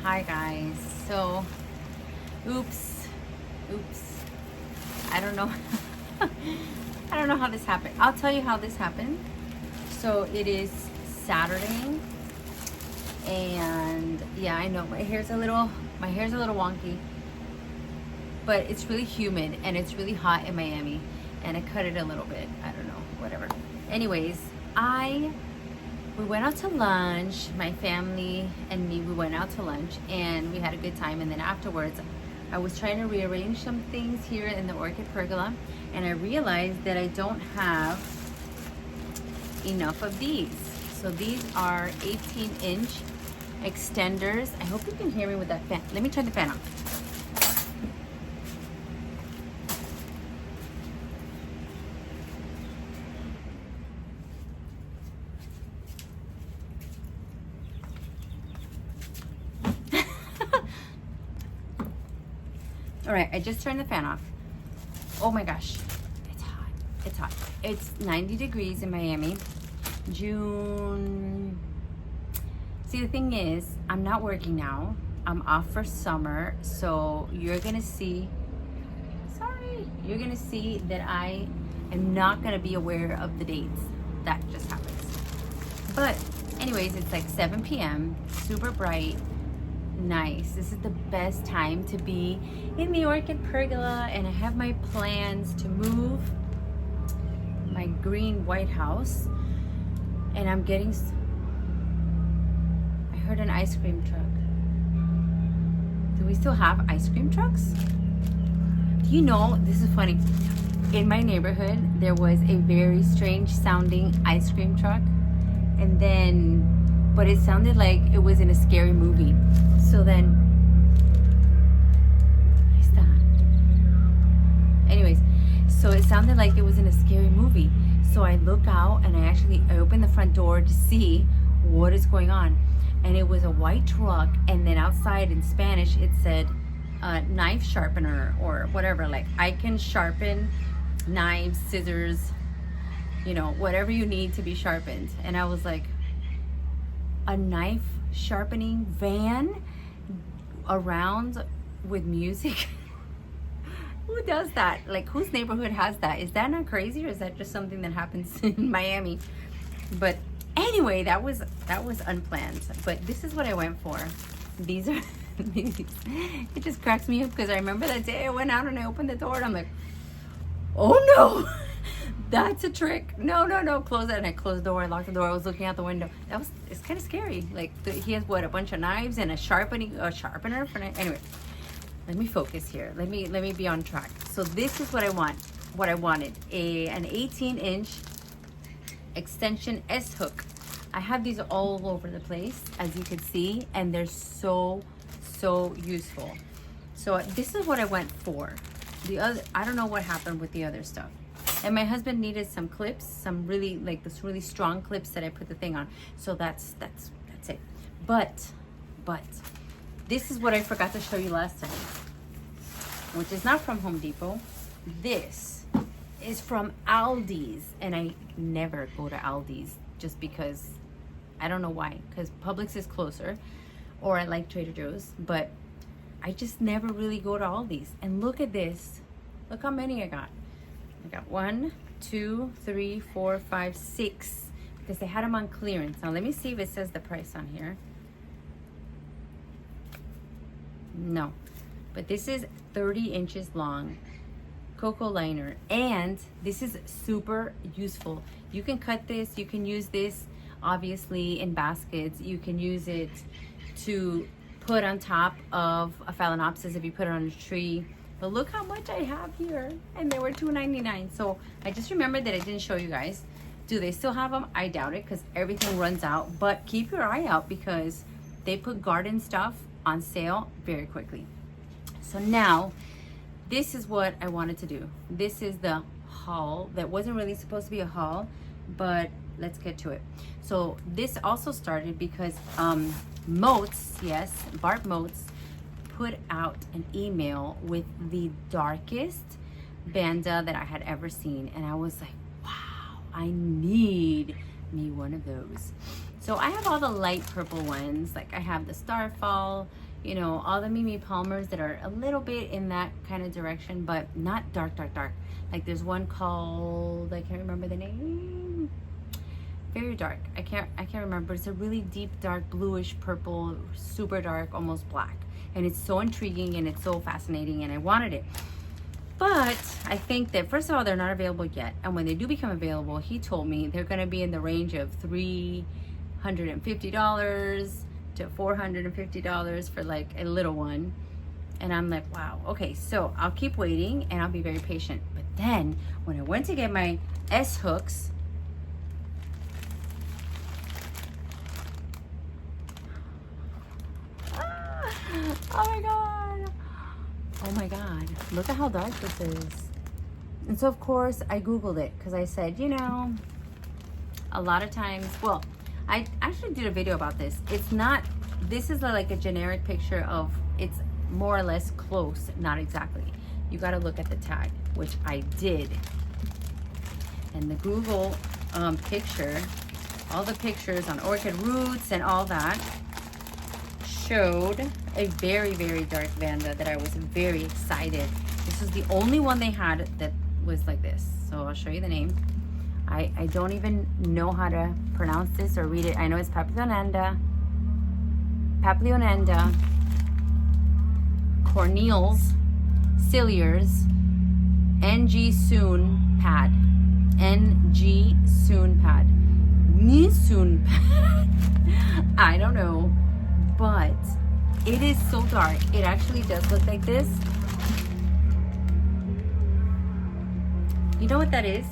Hi guys. So, oops. I don't know. I don't know how this happened. I'll tell you how this happened. So it is Saturday, and yeah, I know my hair's a little wonky, but it's really humid and it's really hot in Miami, and I cut it a little bit. I don't know, whatever. Anyways, we went out to lunch, my family and me, we went out to lunch and we had a good time. And then afterwards, I was trying to rearrange some things here in the orchid pergola, and I realized that I don't have enough of these. So these are 18-inch extenders. I hope you can hear me with that fan. Let me turn the fan on. All right, I just turned the fan off. Oh my gosh, it's hot. It's hot. It's 90 degrees in Miami. June. See, the thing is, I'm not working now. I'm off for summer, so you're gonna see that I am not gonna be aware of the dates. That just happens. But anyways, it's like 7 p.m. super bright. Nice. This is the best time to be in the orchid pergola, and I have my plans to move my green white house, and I heard an ice cream truck. Do we still have ice cream trucks? You know, this is funny. In my neighborhood, there was a very strange sounding ice cream truck, but it sounded like it was in a scary movie. So then, anyways, so it sounded like it was in a scary movie. So I look out and I opened the front door to see what is going on. And it was a white truck, and then outside in Spanish it said knife sharpener or whatever, like I can sharpen knives, scissors, you know, whatever you need to be sharpened. And I was like, a knife sharpening van around with music? Who does that? Like, whose neighborhood has that? Is that not crazy, or is that just something that happens in Miami? But anyway, that was unplanned. But this is what I went for. These are it just cracks me up because I remember that day I went out and I opened the door and I'm like, oh no, that's a trick. No, close it. And I closed the door, I locked the door, I was looking out the window. It's kind of scary. Like, he has what, a bunch of knives and a sharpener for anyway. Let me focus here. Let me be on track. So this is what I wanted, an 18-inch extension S hook. I have these all over the place, as you can see, and they're so useful. So this is what I went for. I don't know what happened with the other stuff. And my husband needed some clips, some really strong clips that I put the thing on. So that's it. But this is what I forgot to show you last time, which is not from Home Depot. This is from Aldi's, and I never go to Aldi's just because, I don't know why, because Publix is closer, or I like Trader Joe's, but I just never really go to Aldi's. And look at this. Look how many I got. I got 1, 2, 3, 4, 5, 6, because they had them on clearance. Now let me see if it says the price on here. No, but this is 30 inches long cocoa liner, and this is super useful. You can cut this, you can use this obviously in baskets, you can use it to put on top of a phalaenopsis if you put it on a tree. But look how much I have here, and they were $2.99. So I just remembered that I didn't show you guys. Do they still have them? I doubt it, because everything runs out. But keep your eye out, because they put garden stuff on sale very quickly. So now, this is what I wanted to do. This is the haul that wasn't really supposed to be a haul, but let's get to it. So this also started because Moats, yes, Bart Moats, put out an email with the darkest banda that I had ever seen, and I was like, wow, I need me one of those. So I have all the light purple ones, like I have the Starfall, you know, all the Mimi Palmers that are a little bit in that kind of direction, but not dark, dark, dark. Like there's one called, I can't remember the name. Very dark. I can't remember. It's a really deep, dark, bluish purple, super dark, almost black. And it's so intriguing and it's so fascinating, and I wanted it. But I think that, first of all, they're not available yet. And when they do become available, he told me they're going to be in the range of $350 to $450 for like a little one. And I'm like, wow, okay, so I'll keep waiting and I'll be very patient. But then when I went to get my S hooks, oh my god, oh my god, look at how dark this is. And so of course I googled it, because I said, you know, a lot of times, well, I actually did a video about this. It's not, this is like a generic picture of, it's more or less close, not exactly. You got to look at the tag, which I did. And the Google picture, all the pictures on orchid roots and all that, showed a very, very dark Vanda that I was very excited. This is the only one they had that was like this. So I'll show you the name. I don't even know how to pronounce this or read it. I know it's Papilionanda, Corneals, Cilliers, NG Soon Pad, NG Soon Pad, Nisoon Pad. I don't know, but it is so dark. It actually does look like this. You know what that is?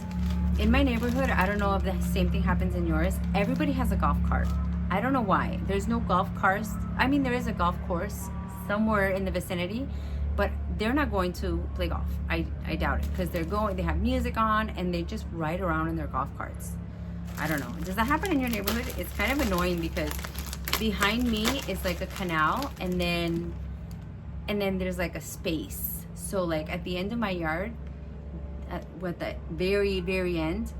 In my neighborhood, I don't know if the same thing happens in yours. Everybody has a golf cart. I don't know why. There's no golf cars. I mean, there is a golf course somewhere in the vicinity, but they're not going to play golf. I doubt it, because they're going, they have music on and they just ride around in their golf carts. I don't know. Does that happen in your neighborhood? It's kind of annoying because behind me is like a canal, and then there's like a space. So like at the end of my yard, at the very end,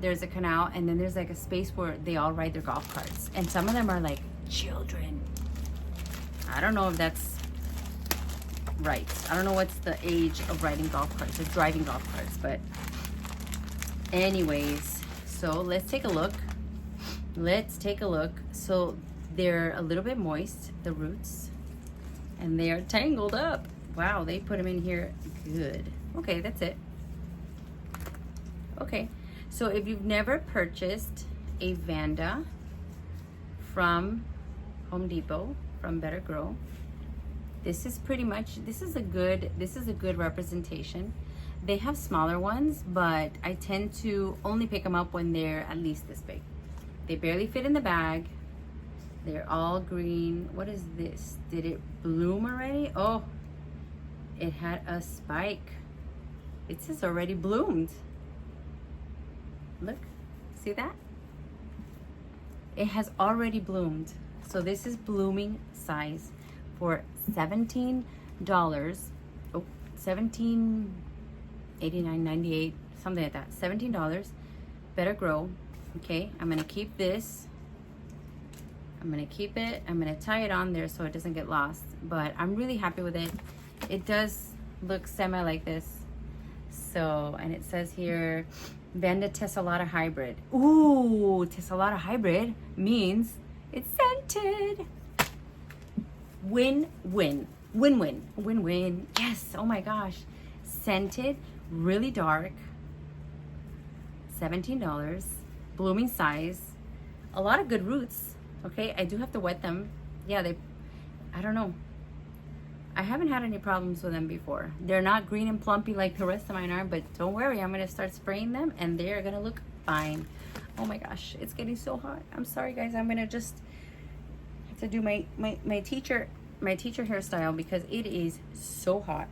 there's a canal, and then there's like a space where they all ride their golf carts, and some of them are like children. I don't know if that's right. I don't know what's the age of riding golf carts or driving golf carts, but anyways, so let's take a look. So they're a little bit moist, the roots, and they are tangled up. Wow, they put them in here good. Okay, that's it. Okay, so if you've never purchased a Vanda from Home Depot, from Better Grow, this is pretty much, this is a good representation. They have smaller ones, but I tend to only pick them up when they're at least this big. They barely fit in the bag. They're all green. What is this? Did it bloom already? Oh, it had a spike. It says already bloomed. Look, see that? It has already bloomed. So this is blooming size for $17. Oh, $17.89.98, something like that. $17. Better Grow. Okay, I'm gonna keep this. I'm gonna keep it. I'm gonna tie it on there so it doesn't get lost. But I'm really happy with it. It does look semi like this. So, and it says here, Vanda Tessellata Hybrid. Ooh, Tessellata Hybrid means it's scented. Win-win. Win-win. Win-win. Yes, oh my gosh. Scented, really dark. $17. Blooming size. A lot of good roots. Okay, I do have to wet them. Yeah, I don't know. I haven't had any problems with them before. They're not green and plumpy like the rest of mine are, but don't worry, I'm gonna start spraying them and they're gonna look fine. Oh my gosh, it's getting so hot. I'm sorry guys, I'm gonna just have to do my teacher hairstyle because it is so hot.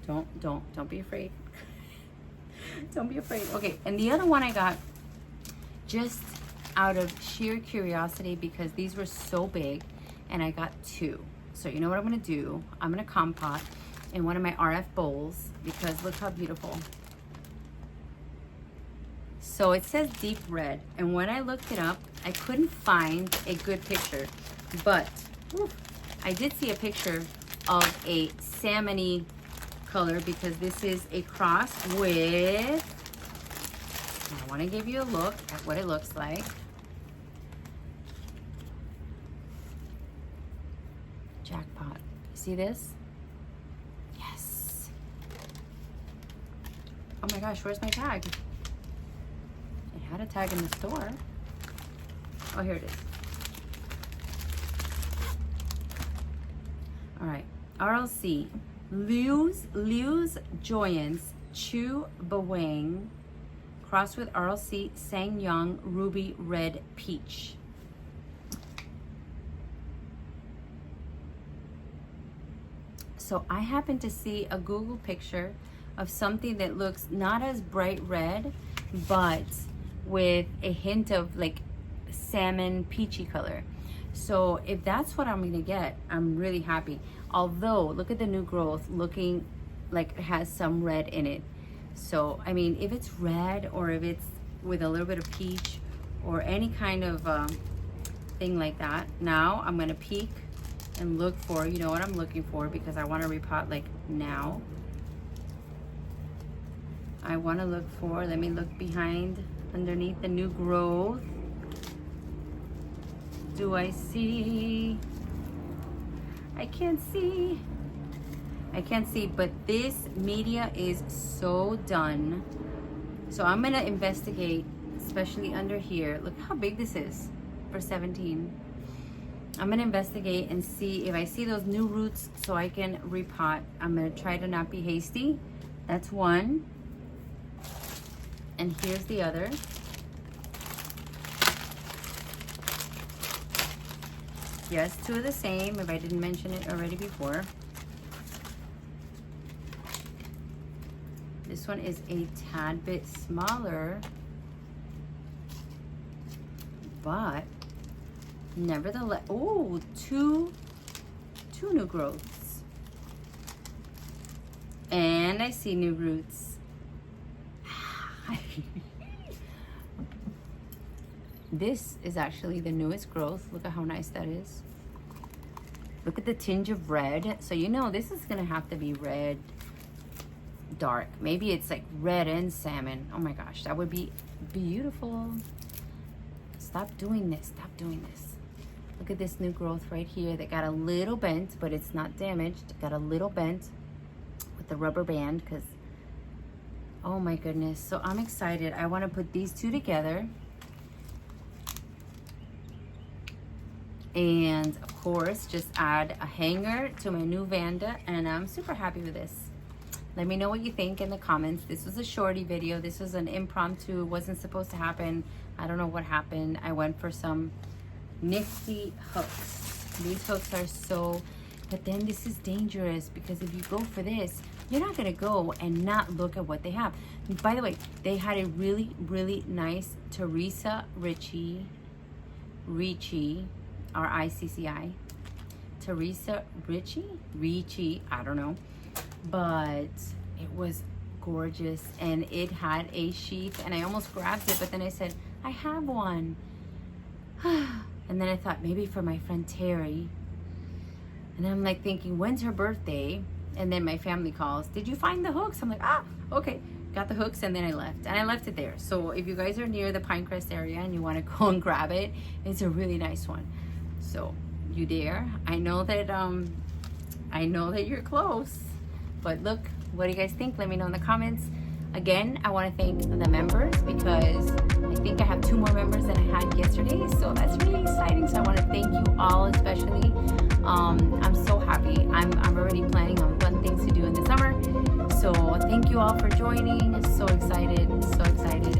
Don't be afraid. Don't be afraid. Okay, and the other one I got just out of sheer curiosity because these were so big, and I got two. So you know what I'm gonna do? I'm gonna compost in one of my RF bowls because look how beautiful. So it says deep red, and when I looked it up, I couldn't find a good picture, but I did see a picture of a salmon-y color because this is a cross with, I want to give you a look at what it looks like. Jackpot. See this? Yes. Oh my gosh, where's my tag? It had a tag in the store. Oh, here it is. All right, RLC, Liu's Joyance, Chu Bawang, crossed with RLC, Sangyang, Ruby Red Peach. So I happened to see a Google picture of something that looks not as bright red, but with a hint of like salmon peachy color. So if that's what I'm gonna get, I'm really happy. Although, look at the new growth, looking like it has some red in it. So, I mean, if it's red or if it's with a little bit of peach or any kind of thing like that, now I'm gonna peek and look for, you know what I'm looking for, because I wanna repot like now. I wanna look for, let me look behind, underneath the new growth. Do I see? I can't see. I can't see, but this media is so done. So I'm gonna investigate, especially under here. Look how big this is for 17. I'm gonna investigate and see if I see those new roots so I can repot. I'm gonna try to not be hasty. That's one. And here's the other. Yes, two of the same, if I didn't mention it already before. This one is a tad bit smaller, but nevertheless, oh, two new growths. And I see new roots. This is actually the newest growth. Look at how nice that is. Look at the tinge of red. So you know this is gonna have to be red dark. Maybe it's like red and salmon. Oh my gosh, that would be beautiful. Stop doing this, stop doing this. Look at this new growth right here that got a little bent, but it's not damaged. Got a little bent with the rubber band because, oh my goodness. So I'm excited. I wanna put these two together. And of course, just add a hanger to my new Vanda, and I'm super happy with this. Let me know what you think in the comments. This was a shorty video. This was an impromptu. It wasn't supposed to happen. I don't know what happened. I went for some nifty hooks. These hooks are so, but then this is dangerous because if you go for this, you're not gonna go and not look at what they have. By the way, they had a really, really nice Teresa Ricci, R-I-C-C-I. Teresa Ricci, I don't know. But it was gorgeous and it had a sheath and I almost grabbed it, but then I said, I have one. And then I thought maybe for my friend Terry. And I'm like thinking, when's her birthday? And then my family calls, did you find the hooks? I'm like, okay. Got the hooks and then I left. And I left it there. So if you guys are near the Pinecrest area and you want to go and grab it, it's a really nice one. So you there? I know that you're close. But look, what do you guys think? Let me know in the comments. Again, I want to thank the members because I think I have 2 more members than I had yesterday. So that's really exciting. So I want to thank you all especially. I'm so happy. I'm already planning on fun things to do in the summer. So thank you all for joining. So excited, so excited.